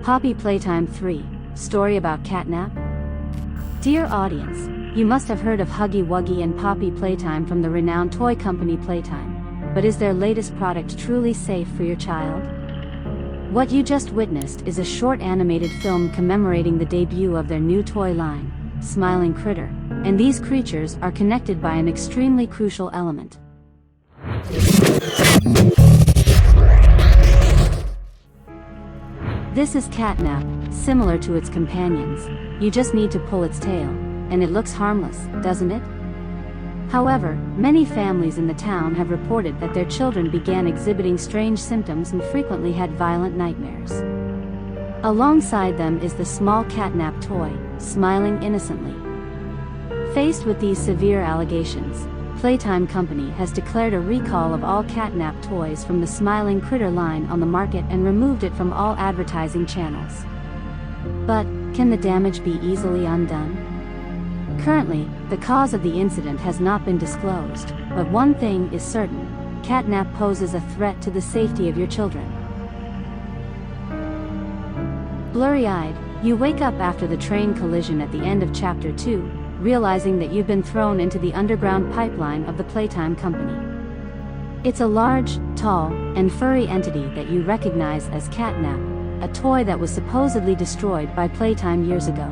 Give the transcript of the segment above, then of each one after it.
Poppy Playtime 3, story about Catnap? Dear audience, you must have heard of Huggy Wuggy and Poppy Playtime from the renowned toy company Playtime. But is their latest product truly safe for your child? What you just witnessed is a short animated film commemorating the debut of their new toy line, Smiling Critter, and these creatures are connected by an extremely crucial element. This is Catnap, similar to its companions. You just need to pull its tail, and it looks harmless, doesn't it? However, many families in the town have reported that their children began exhibiting strange symptoms and frequently had violent nightmares. Alongside them is the small Catnap toy, smiling innocently. Faced with these severe allegations, Playtime Company has declared a recall of all Catnap toys from the Smiling Critter line on the market and removed it from all advertising channels. But, can the damage be easily undone? Currently, the cause of the incident has not been disclosed, but one thing is certain: Catnap poses a threat to the safety of your children. Blurry-eyed, you wake up after the train collision at the end of Chapter 2, realizing that you've been thrown into the underground pipeline of the Playtime Company. It's a large, tall, and furry entity that you recognize as Catnap, a toy that was supposedly destroyed by Playtime years ago.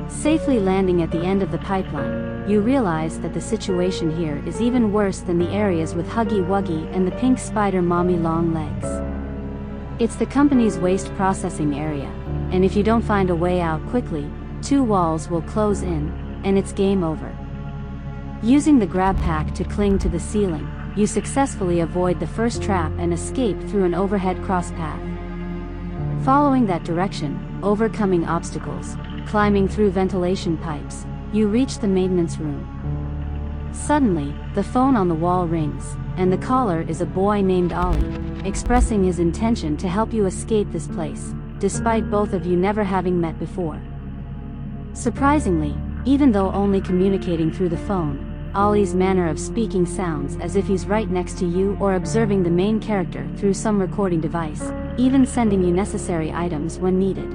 Safely landing at the end of the pipeline, you realize that the situation here is even worse than the areas with Huggy Wuggy and the pink spider mommy long legs. It's the company's waste processing area, and if you don't find a way out quickly, 2 walls will close in, and it's game over. Using the grab pack to cling to the ceiling, you successfully avoid the first trap and escape through an overhead cross path. Following that direction, overcoming obstacles, climbing through ventilation pipes, you reach the maintenance room. Suddenly, the phone on the wall rings, and the caller is a boy named Ollie, expressing his intention to help you escape this place, despite both of you never having met before. Surprisingly, even though only communicating through the phone, Ollie's manner of speaking sounds as if he's right next to you or observing the main character through some recording device, even sending you necessary items when needed.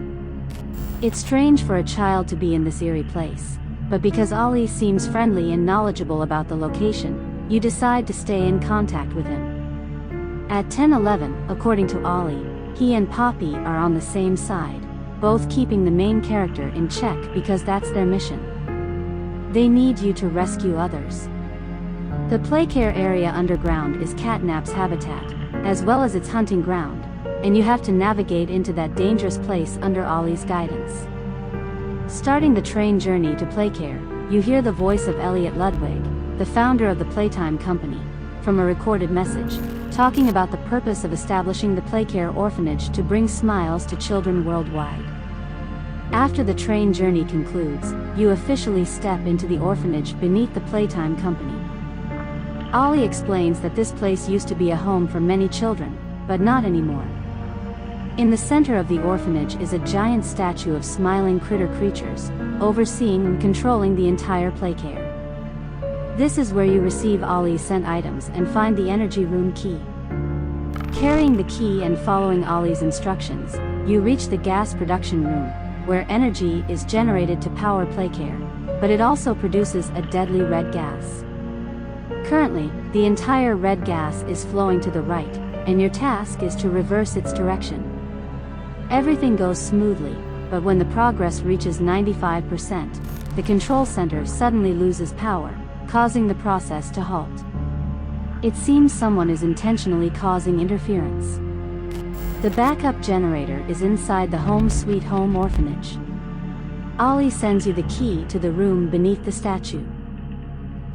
It's strange for a child to be in this eerie place, but because Ollie seems friendly and knowledgeable about the location, you decide to stay in contact with him. At 10:11, according to Ollie, he and Poppy are on the same side, both keeping the main character in check because that's their mission. They need you to rescue others. The Playcare area underground is Catnap's habitat, as well as its hunting ground, and you have to navigate into that dangerous place under Ollie's guidance. Starting the train journey to Playcare, you hear the voice of Elliot Ludwig, the founder of the Playtime Company, from a recorded message, talking about the purpose of establishing the Playcare orphanage to bring smiles to children worldwide. After the train journey concludes, you officially step into the orphanage beneath the Playtime Company. Ollie explains that this place used to be a home for many children, but not anymore. In the center of the orphanage is a giant statue of smiling critter creatures, overseeing and controlling the entire Playcare. This is where you receive Ollie's sent items and find the energy room key. Carrying the key and following Ollie's instructions, you reach the gas production room, where energy is generated to power Playcare, but it also produces a deadly red gas. Currently, the entire red gas is flowing to the right, and your task is to reverse its direction. Everything goes smoothly, but when the progress reaches 95%, the control center suddenly loses power, causing the process to halt. It seems someone is intentionally causing interference. The backup generator is inside the Home Sweet Home orphanage. Ollie sends you the key to the room beneath the statue.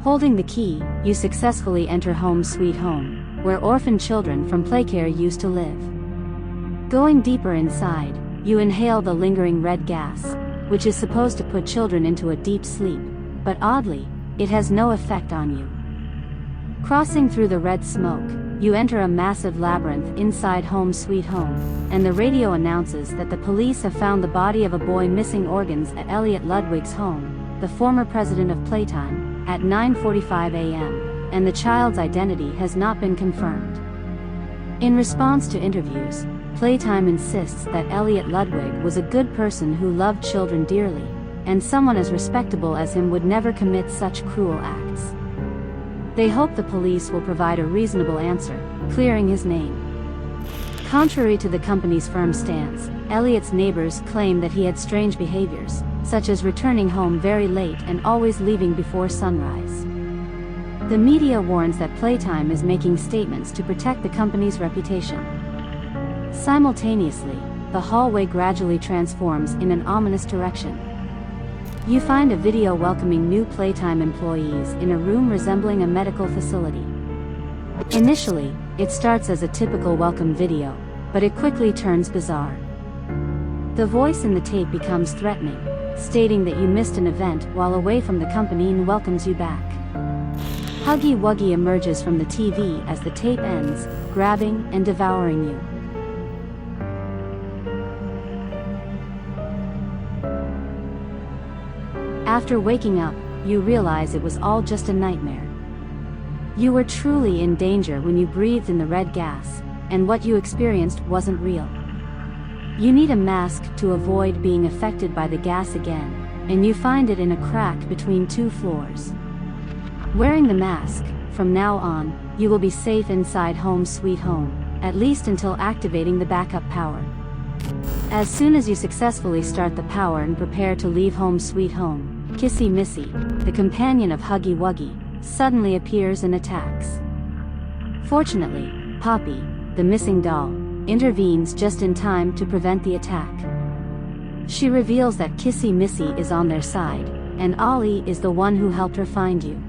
Holding the key, you successfully enter Home Sweet Home, where orphan children from Playcare used to live. Going deeper inside, you inhale the lingering red gas, which is supposed to put children into a deep sleep, but oddly, it has no effect on you. Crossing through the red smoke, you enter a massive labyrinth inside Home Sweet Home, and the radio announces that the police have found the body of a boy missing organs at Elliot Ludwig's home, the former president of Playtime, at 9:45 a.m., and the child's identity has not been confirmed. In response to interviews, Playtime insists that Elliot Ludwig was a good person who loved children dearly, and someone as respectable as him would never commit such cruel acts. They hope the police will provide a reasonable answer, clearing his name. Contrary to the company's firm stance, Elliot's neighbors claim that he had strange behaviors, such as returning home very late and always leaving before sunrise. The media warns that Playtime is making statements to protect the company's reputation. Simultaneously, the hallway gradually transforms in an ominous direction. You find a video welcoming new Playtime employees in a room resembling a medical facility. Initially, it starts as a typical welcome video, but it quickly turns bizarre. The voice in the tape becomes threatening, stating that you missed an event while away from the company and welcomes you back. Huggy Wuggy emerges from the TV as the tape ends, grabbing and devouring you. After waking up, you realize it was all just a nightmare. You were truly in danger when you breathed in the red gas, and what you experienced wasn't real. You need a mask to avoid being affected by the gas again, and you find it in a crack between two floors. Wearing the mask, from now on, you will be safe inside Home Sweet Home, at least until activating the backup power. As soon as you successfully start the power and prepare to leave Home Sweet Home, Kissy Missy, the companion of Huggy Wuggy, suddenly appears and attacks. Fortunately, Poppy, the missing doll, intervenes just in time to prevent the attack. She reveals that Kissy Missy is on their side, and Ollie is the one who helped her find you.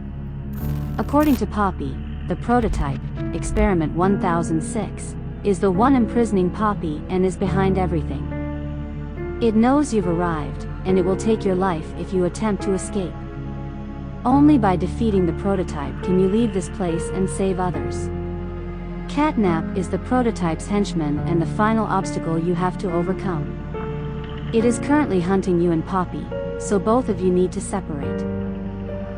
According to Poppy, the prototype, Experiment 1006, is the one imprisoning Poppy and is behind everything. It knows you've arrived, and it will take your life if you attempt to escape. Only by defeating the prototype can you leave this place and save others. Catnap is the prototype's henchman and the final obstacle you have to overcome. It is currently hunting you and Poppy, so both of you need to separate.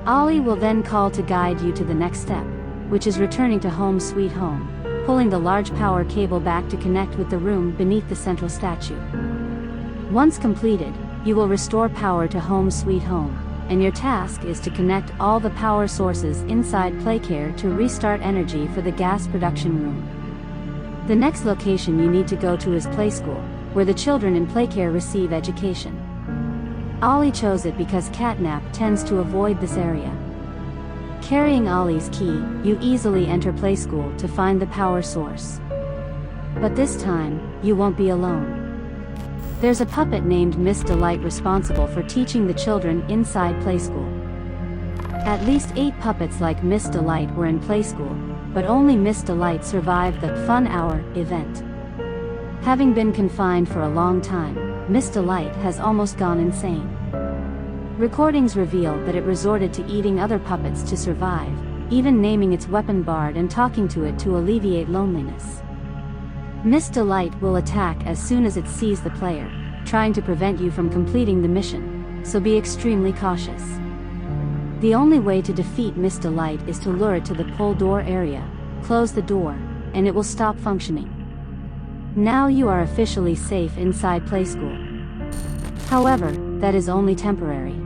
Ollie will then call to guide you to the next step, which is returning to Home Sweet Home, pulling the large power cable back to connect with the room beneath the central statue. Once completed, you will restore power to Home Sweet Home, and your task is to connect all the power sources inside Playcare to restart energy for the gas production room. The next location you need to go to is Playschool, where the children in Playcare receive education. Ollie chose it because Catnap tends to avoid this area. Carrying Ollie's key, you easily enter Playschool to find the power source. But this time, you won't be alone. There's a puppet named Miss Delight responsible for teaching the children inside Playschool. At least 8 puppets like Miss Delight were in Playschool, but only Miss Delight survived the Fun Hour event. Having been confined for a long time, Miss Delight has almost gone insane. Recordings reveal that it resorted to eating other puppets to survive, even naming its weapon Bard and talking to it to alleviate loneliness. Miss Delight will attack as soon as it sees the player, trying to prevent you from completing the mission, so be extremely cautious. The only way to defeat Miss Delight is to lure it to the pull door area, close the door, and it will stop functioning. Now you are officially safe inside Playschool. However, that is only temporary.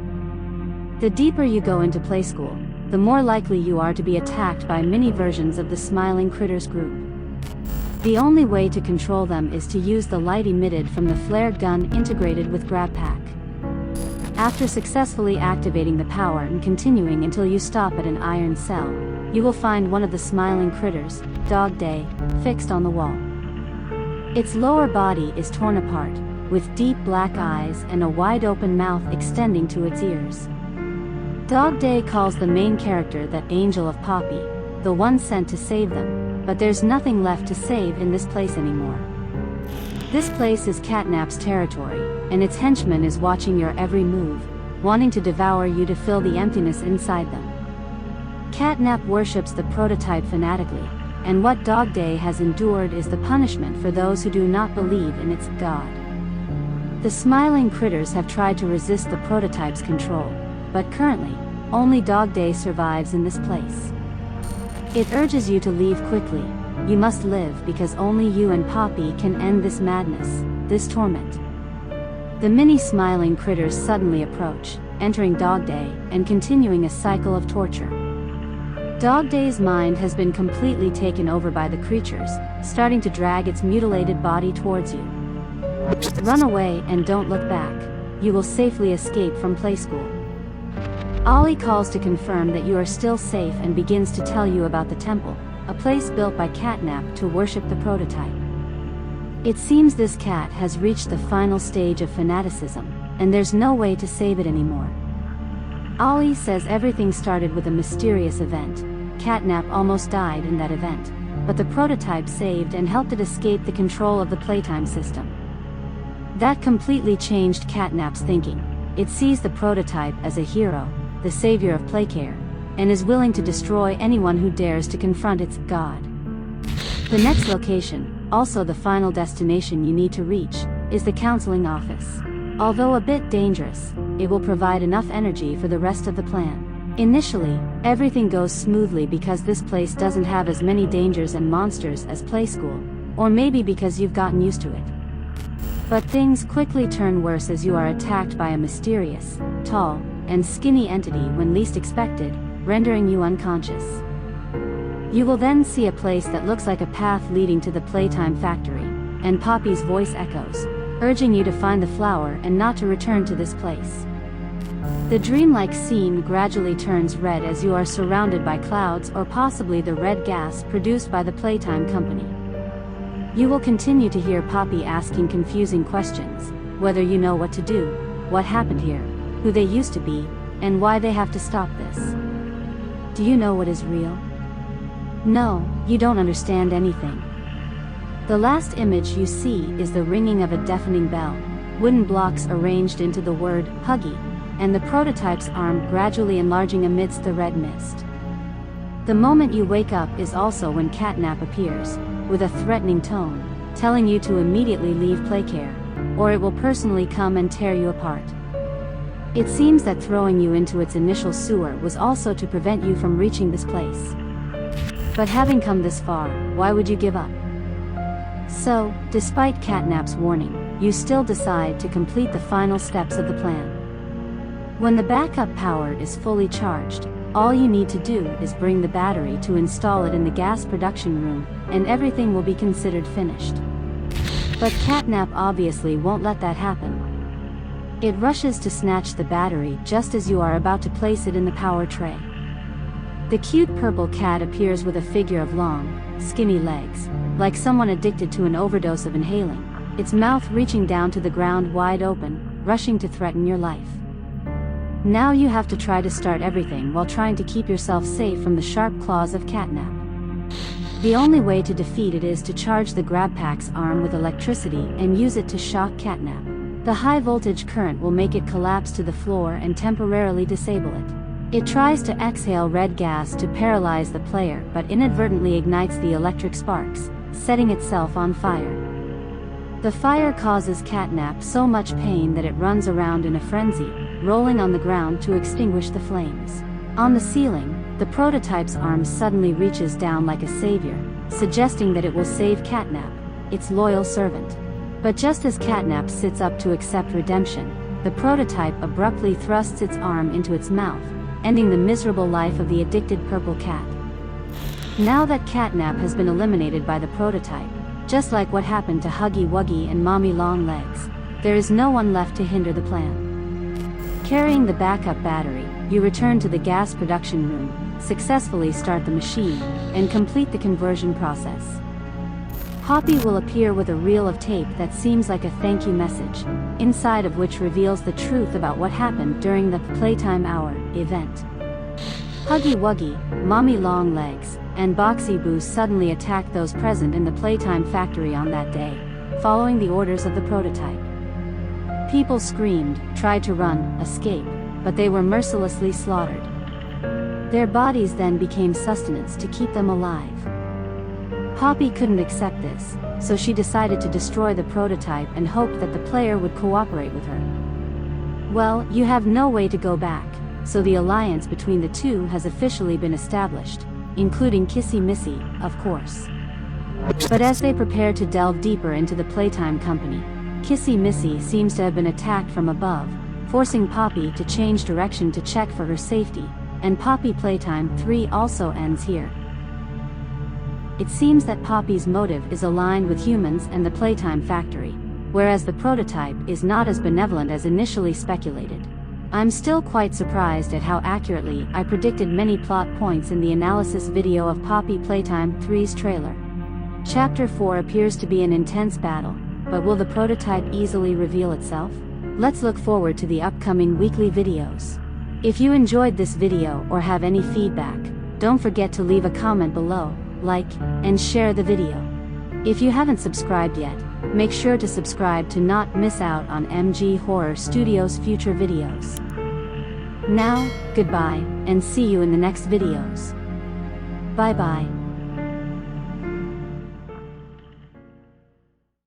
The deeper you go into Playschool, the more likely you are to be attacked by mini versions of the Smiling Critters group. The only way to control them is to use the light emitted from the flare gun integrated with Grab Pack. After successfully activating the power and continuing until you stop at an iron cell, you will find one of the Smiling Critters, Dog Day, fixed on the wall. Its lower body is torn apart, with deep black eyes and a wide-open mouth extending to its ears. Dog Day calls the main character that Angel of Poppy, the one sent to save them, but there's nothing left to save in this place anymore. This place is Catnap's territory, and its henchman is watching your every move, wanting to devour you to fill the emptiness inside them. Catnap worships the prototype fanatically, and what Dog Day has endured is the punishment for those who do not believe in its god. The Smiling Critters have tried to resist the prototype's control, but currently, only Dog Day survives in this place. It urges you to leave quickly, You must live because only you and Poppy can end this madness, this torment. The many smiling critters suddenly approach, entering Dog Day and continuing a cycle of torture. Dog Day's mind has been completely taken over by the creatures, starting to drag its mutilated body towards you. Run away and don't look back. You will safely escape from playschool. Ollie calls to confirm that you are still safe and begins to tell you about the temple, a place built by Catnap to worship the prototype. It seems this cat has reached the final stage of fanaticism, and there's no way to save it anymore. Ollie says everything started with a mysterious event. Catnap almost died in that event, but the prototype saved and helped it escape the control of the Playtime system. That completely changed Catnap's thinking. It sees the prototype as a hero, the savior of Playcare, and is willing to destroy anyone who dares to confront its god. The next location, also the final destination you need to reach, is the counseling office. Although a bit dangerous, it will provide enough energy for the rest of the plan. Initially, everything goes smoothly because this place doesn't have as many dangers and monsters as Playschool, or maybe because you've gotten used to it. But things quickly turn worse as you are attacked by a mysterious, tall, and skinny entity when least expected, rendering you unconscious. You will then see a place that looks like a path leading to the Playtime factory, and Poppy's voice echoes, urging you to find the flower and not to return to this place. The dreamlike scene gradually turns red as you are surrounded by clouds or possibly the red gas produced by the Playtime company. You will continue to hear Poppy asking confusing questions, whether you know what to do, what happened here, who they used to be, and why they have to stop this. Do you know what is real? No, you don't understand anything. The last image you see is the ringing of a deafening bell, wooden blocks arranged into the word Huggy, and the prototype's arm gradually enlarging amidst the red mist. The moment you wake up is also when Catnap appears, with a threatening tone, telling you to immediately leave Playcare, or it will personally come and tear you apart. It seems that throwing you into its initial sewer was also to prevent you from reaching this place. But having come this far, why would you give up? So, despite Catnap's warning, you still decide to complete the final steps of the plan. When the backup power is fully charged, all you need to do is bring the battery to install it in the gas production room, and everything will be considered finished. But Catnap obviously won't let that happen. It rushes to snatch the battery just as you are about to place it in the power tray. The cute purple cat appears with a figure of long, skinny legs, like someone addicted to an overdose of inhaling, its mouth reaching down to the ground wide open, rushing to threaten your life. Now you have to try to start everything while trying to keep yourself safe from the sharp claws of Catnap. The only way to defeat it is to charge the grab pack's arm with electricity and use it to shock Catnap. The high voltage current will make it collapse to the floor and temporarily disable it. It tries to exhale red gas to paralyze the player but inadvertently ignites the electric sparks, setting itself on fire. The fire causes Catnap so much pain that it runs around in a frenzy, rolling on the ground to extinguish the flames. On the ceiling, the prototype's arm suddenly reaches down like a savior, suggesting that it will save Catnap, its loyal servant. But just as Catnap sits up to accept redemption, the prototype abruptly thrusts its arm into its mouth, ending the miserable life of the addicted purple cat. Now that Catnap has been eliminated by the prototype, just like what happened to Huggy Wuggy and Mommy Longlegs, there is no one left to hinder the plan. Carrying the backup battery, you return to the gas production room, successfully start the machine, and complete the conversion process. Poppy will appear with a reel of tape that seems like a thank you message, inside of which reveals the truth about what happened during the Playtime Hour event. Huggy Wuggy, Mommy Longlegs, and Boxy Boo suddenly attacked those present in the Playtime factory on that day, following the orders of the prototype. People screamed, tried to run, escape, but they were mercilessly slaughtered. Their bodies then became sustenance to keep them alive. Poppy couldn't accept this, so she decided to destroy the prototype and hoped that the player would cooperate with her. Well, you have no way to go back, so the alliance between the two has officially been established, including Kissy Missy, of course. But as they prepare to delve deeper into the Playtime Company, Kissy Missy seems to have been attacked from above, forcing Poppy to change direction to check for her safety, and Poppy Playtime 3 also ends here. It seems that Poppy's motive is aligned with humans and the Playtime Factory, whereas the prototype is not as benevolent as initially speculated. I'm still quite surprised at how accurately I predicted many plot points in the analysis video of Poppy Playtime 3's trailer. Chapter 4 appears to be an intense battle, but will the prototype easily reveal itself? Let's look forward to the upcoming weekly videos. If you enjoyed this video or have any feedback, don't forget to leave a comment below, like, and share the video. If you haven't subscribed yet, make sure to subscribe to not miss out on MG Horror Studios' future videos. Now, goodbye, and see you in the next videos. Bye bye.